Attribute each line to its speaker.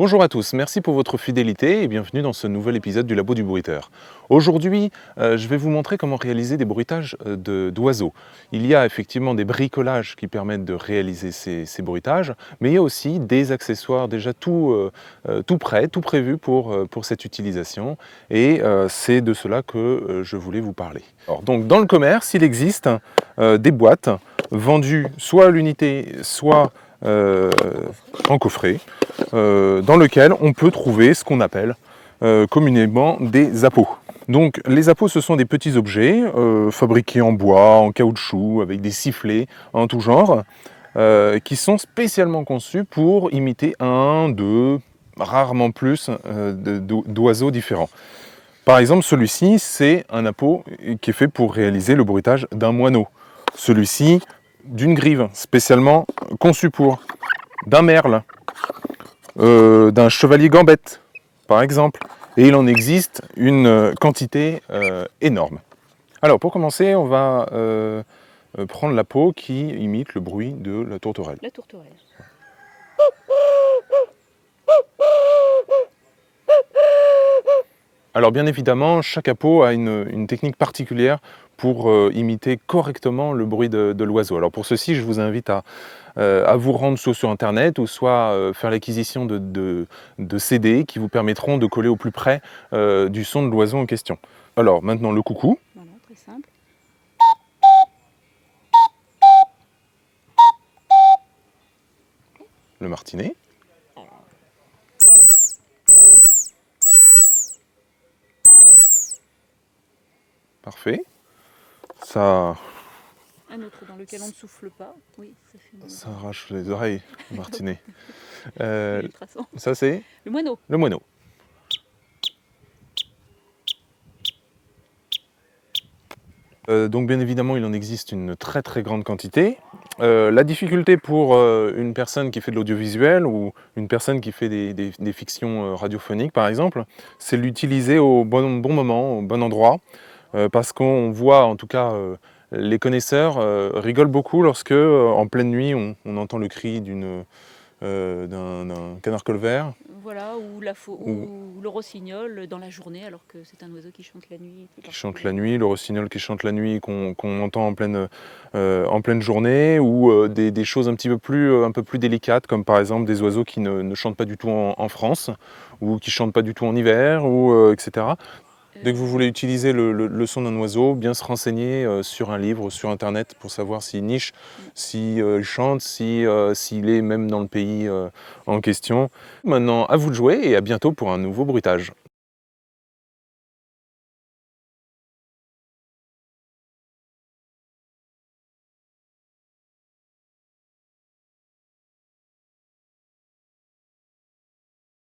Speaker 1: Bonjour à tous, merci pour votre fidélité et bienvenue dans ce nouvel épisode du Labo du Bruiteur. Aujourd'hui, je vais vous montrer comment réaliser des bruitages d'oiseaux. Il y a effectivement des bricolages qui permettent de réaliser ces bruitages, mais il y a aussi des accessoires déjà tout prêts, tout prévus pour cette utilisation. Et c'est de cela que je voulais vous parler. Alors, donc, dans le commerce, il existe des boîtes vendues soit à l'unité, soit en coffret, dans lequel on peut trouver ce qu'on appelle communément des appots. Donc les appots, ce sont des petits objets fabriqués en bois, en caoutchouc, avec des sifflets en tout genre, qui sont spécialement conçus pour imiter un, deux, rarement plus d'oiseaux différents. Par exemple, celui-ci, c'est un appôt qui est fait pour réaliser le bruitage d'un moineau. Celui-ci, d'une grive, spécialement conçu pour, d'un merle, d'un chevalier gambette, par exemple. Et il en existe une quantité énorme. Alors, pour commencer, on va prendre l'appôt qui imite le bruit de la tourterelle.
Speaker 2: La tourterelle.
Speaker 1: Alors, bien évidemment, chaque appôt a une technique particulière pour imiter correctement le bruit de l'oiseau. Alors, pour ceci, je vous invite à vous rendre soit sur Internet ou soit faire l'acquisition de CD qui vous permettront de coller au plus près du son de l'oiseau en question. Alors, maintenant, le coucou.
Speaker 2: Voilà, très simple.
Speaker 1: Le martinet. Parfait. Ça
Speaker 2: Un autre dans lequel on ne souffle pas. Oui, ça fait
Speaker 1: Ça arrache les oreilles, le martinet.
Speaker 2: ultrason.
Speaker 1: Ça, c'est
Speaker 2: Le moineau.
Speaker 1: le moineau. Donc bien évidemment, il en existe une très très grande quantité. La difficulté pour une personne qui fait de l'audiovisuel ou une personne qui fait des fictions radiophoniques par exemple, c'est l'utiliser au bon moment, au bon endroit, parce qu'on voit, en tout cas les connaisseurs rigolent beaucoup lorsque en pleine nuit on entend le cri d'un canard colvert.
Speaker 2: Voilà, ou le rossignol dans la journée, alors que c'est un oiseau qui chante la nuit.
Speaker 1: Qui chante la nuit, le rossignol qui chante la nuit qu'on entend en pleine journée, ou des choses un peu plus délicates, comme par exemple des oiseaux qui ne chantent pas du tout en France, ou qui chantent pas du tout en hiver, etc. Dès que vous voulez utiliser le son d'un oiseau, bien se renseigner sur un livre, sur Internet, pour savoir s'il niche, s'il chante, s'il est même dans le pays en question. Maintenant, à vous de jouer et à bientôt pour un nouveau bruitage.